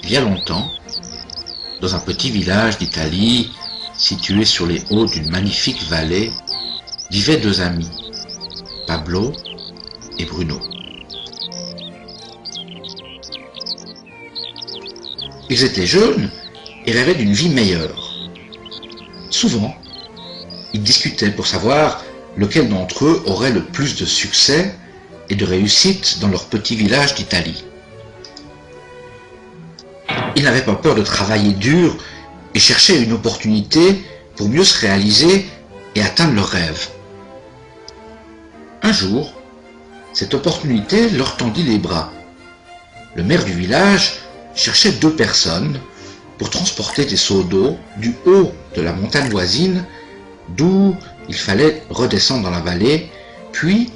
Il y a longtemps, dans un petit village d'Italie, situé sur les hauts d'une magnifique vallée, vivaient deux amis, Pablo et Bruno. Ils étaient jeunes et rêvaient d'une vie meilleure. Souvent, ils discutaient pour savoir lequel d'entre eux aurait le plus de succès et de réussite dans leur petit village d'Italie. Ils n'avaient pas peur de travailler dur et cherchaient une opportunité pour mieux se réaliser et atteindre leurs rêves. Un jour, cette opportunité leur tendit les bras. Le maire du village cherchait deux personnes pour transporter des seaux d'eau du haut de la montagne voisine, d'où il fallait redescendre dans la vallée, puis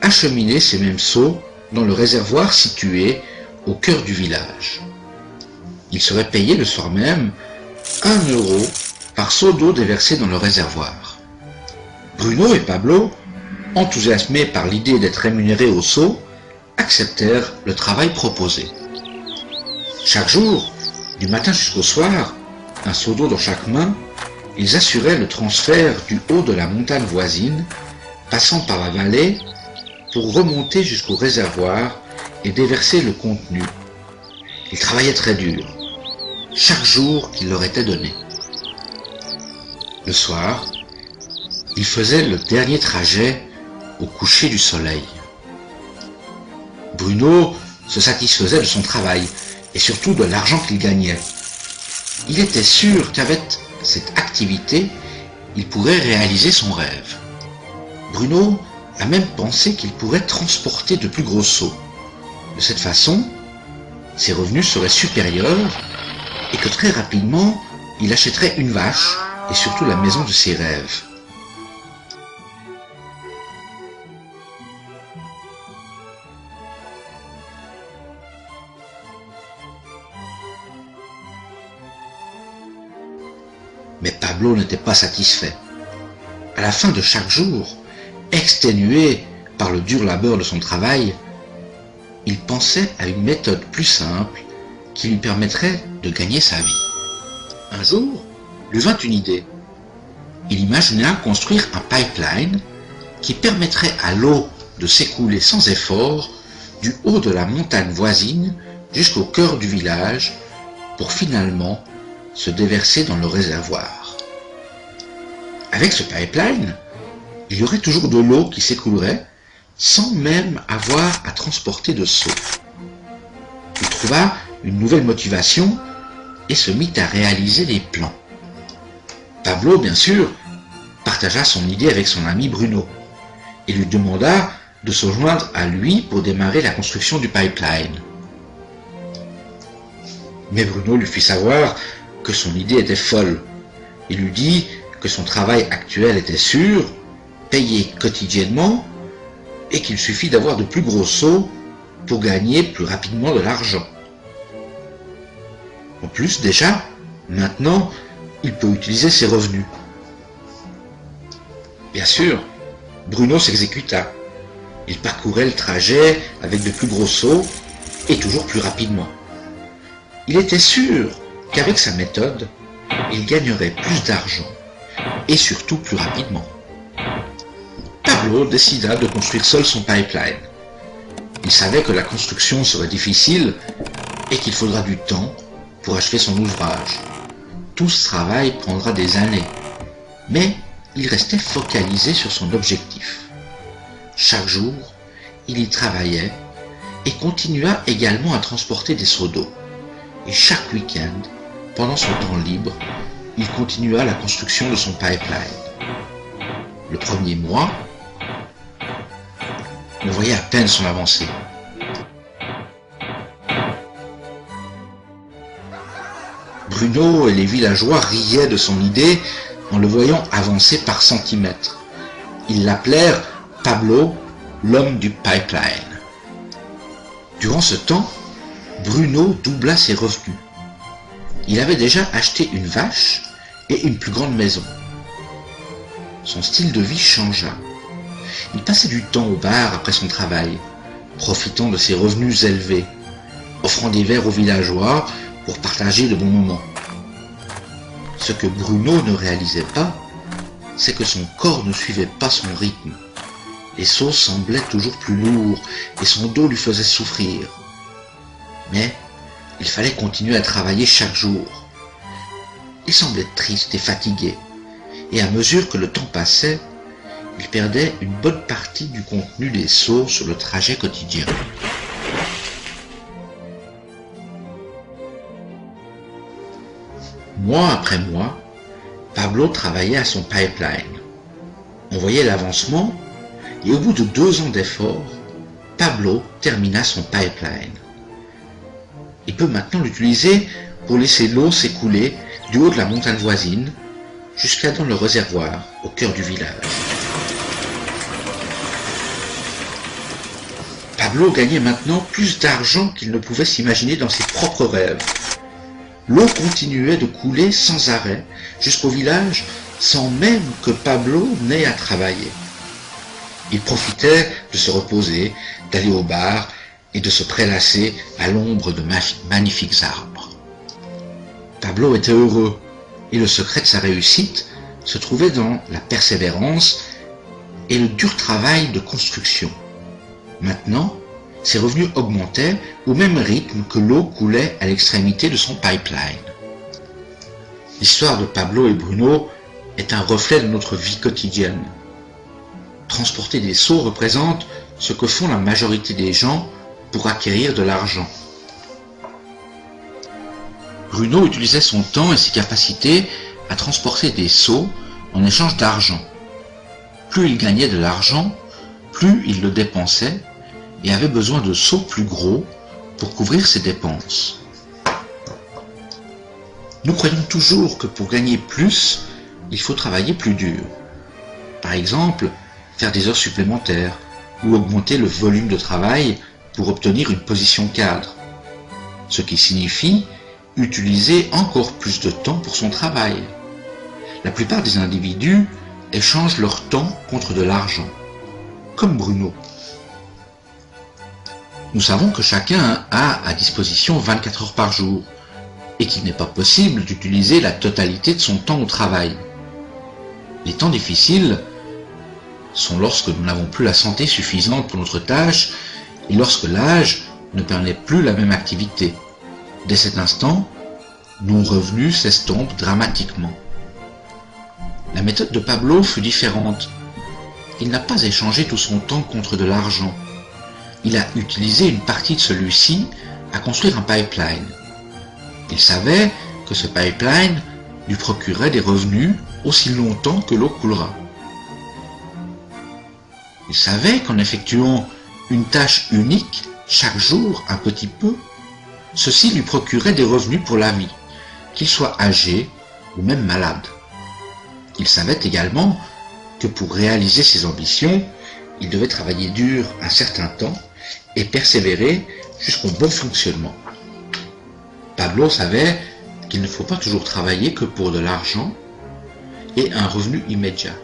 acheminer ces mêmes seaux dans le réservoir situé au cœur du village. Ils seraient payés le soir même 1 € par seau d'eau déversé dans le réservoir. Bruno et Pablo, enthousiasmés par l'idée d'être rémunérés au seau, acceptèrent le travail proposé. Chaque jour, du matin jusqu'au soir, un seau d'eau dans chaque main, ils assuraient le transfert du haut de la montagne voisine, passant par la vallée pour remonter jusqu'au réservoir et déverser le contenu. Ils travaillaient très dur, chaque jour qu'il leur était donné. Le soir, ils faisaient le dernier trajet au coucher du soleil. Bruno se satisfaisait de son travail et surtout de l'argent qu'il gagnait. Il était sûr qu'avec cette activité, il pourrait réaliser son rêve. Bruno a même pensé qu'il pourrait transporter de plus gros seaux. De cette façon, ses revenus seraient supérieurs et que très rapidement, il achèterait une vache et surtout la maison de ses rêves. Mais Pablo n'était pas satisfait. À la fin de chaque jour, exténué par le dur labeur de son travail, il pensait à une méthode plus simple qui lui permettrait de gagner sa vie. Un jour, lui vint une idée. Il imagina construire un pipeline qui permettrait à l'eau de s'écouler sans effort du haut de la montagne voisine jusqu'au cœur du village pour finalement se déverser dans le réservoir. Avec ce pipeline, il y aurait toujours de l'eau qui s'écoulerait sans même avoir à transporter de seau. Il trouva une nouvelle motivation et se mit à réaliser les plans. Pablo, bien sûr, partagea son idée avec son ami Bruno et lui demanda de se joindre à lui pour démarrer la construction du pipeline. Mais Bruno lui fit savoir que son idée était folle. Il lui dit que son travail actuel était sûr, payé quotidiennement, et qu'il suffit d'avoir de plus gros seaux pour gagner plus rapidement de l'argent. En plus, déjà, maintenant, il peut utiliser ses revenus. Bien sûr, Bruno s'exécuta. Il parcourait le trajet avec de plus gros seaux et toujours plus rapidement. Il était sûr qu'avec sa méthode, il gagnerait plus d'argent et surtout plus rapidement. Pablo décida de construire seul son pipeline. Il savait que la construction serait difficile et qu'il faudra du temps pour achever son ouvrage. Tout ce travail prendra des années, mais il restait focalisé sur son objectif. Chaque jour, il y travaillait et continua également à transporter des seaux d'eau. Et chaque week-end, pendant son temps libre, il continua la construction de son pipeline. Le premier mois, on voyait à peine son avancée. Bruno et les villageois riaient de son idée en le voyant avancer par centimètres. Ils l'appelèrent Pablo, l'homme du pipeline. Durant ce temps, Bruno doubla ses revenus. Il avait déjà acheté une vache et une plus grande maison. Son style de vie changea. Il passait du temps au bar après son travail, profitant de ses revenus élevés, offrant des verres aux villageois pour partager de bons moments. Ce que Bruno ne réalisait pas, c'est que son corps ne suivait pas son rythme. Les sauts semblaient toujours plus lourds et son dos lui faisait souffrir. Mais il fallait continuer à travailler chaque jour. Il semblait triste et fatigué, et à mesure que le temps passait, il perdait une bonne partie du contenu des sauts sur le trajet quotidien. Mois après mois, Pablo travaillait à son pipeline. On voyait l'avancement et au bout de 2 ans d'efforts, Pablo termina son pipeline. Il peut maintenant l'utiliser pour laisser l'eau s'écouler du haut de la montagne voisine jusqu'à dans le réservoir au cœur du village. Pablo gagnait maintenant plus d'argent qu'il ne pouvait s'imaginer dans ses propres rêves. L'eau continuait de couler sans arrêt jusqu'au village sans même que Pablo n'ait à travailler. Il profitait de se reposer, d'aller au bar et de se prélasser à l'ombre de magnifiques arbres. Pablo était heureux et le secret de sa réussite se trouvait dans la persévérance et le dur travail de construction. Maintenant, ses revenus augmentaient au même rythme que l'eau coulait à l'extrémité de son pipeline. L'histoire de Pablo et Bruno est un reflet de notre vie quotidienne. Transporter des seaux représente ce que font la majorité des gens pour acquérir de l'argent. Bruno utilisait son temps et ses capacités à transporter des seaux en échange d'argent. Plus il gagnait de l'argent, plus il le dépensait et avait besoin de seaux plus gros pour couvrir ses dépenses. Nous croyons toujours que pour gagner plus, il faut travailler plus dur. Par exemple, faire des heures supplémentaires ou augmenter le volume de travail pour obtenir une position cadre. Ce qui signifie utiliser encore plus de temps pour son travail. La plupart des individus échangent leur temps contre de l'argent, comme Bruno. Nous savons que chacun a à disposition 24 heures par jour et qu'il n'est pas possible d'utiliser la totalité de son temps au travail. Les temps difficiles sont lorsque nous n'avons plus la santé suffisante pour notre tâche et lorsque l'âge ne permet plus la même activité. Dès cet instant, nos revenus s'estompent dramatiquement. La méthode de Pablo fut différente. Il n'a pas échangé tout son temps contre de l'argent. Il a utilisé une partie de celui-ci à construire un pipeline. Il savait que ce pipeline lui procurerait des revenus aussi longtemps que l'eau coulera. Il savait qu'en effectuant une tâche unique, chaque jour un petit peu, ceci lui procurait des revenus pour la vie, qu'il soit âgé ou même malade. Il savait également que pour réaliser ses ambitions, il devait travailler dur un certain temps et persévérer jusqu'au bon fonctionnement. Pablo savait qu'il ne faut pas toujours travailler que pour de l'argent et un revenu immédiat,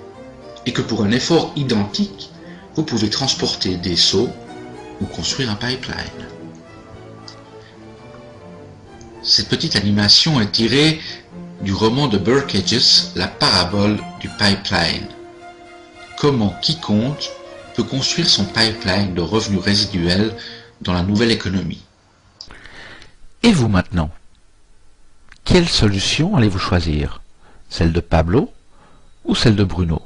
et que pour un effort identique, vous pouvez transporter des seaux ou construire un pipeline. Cette petite animation est tirée du roman de Burke Hedges, La parabole du pipeline. Comment quiconque peut construire son pipeline de revenus résiduels dans la nouvelle économie. Et vous maintenant? Quelle solution allez-vous choisir? Celle de Pablo ou celle de Bruno?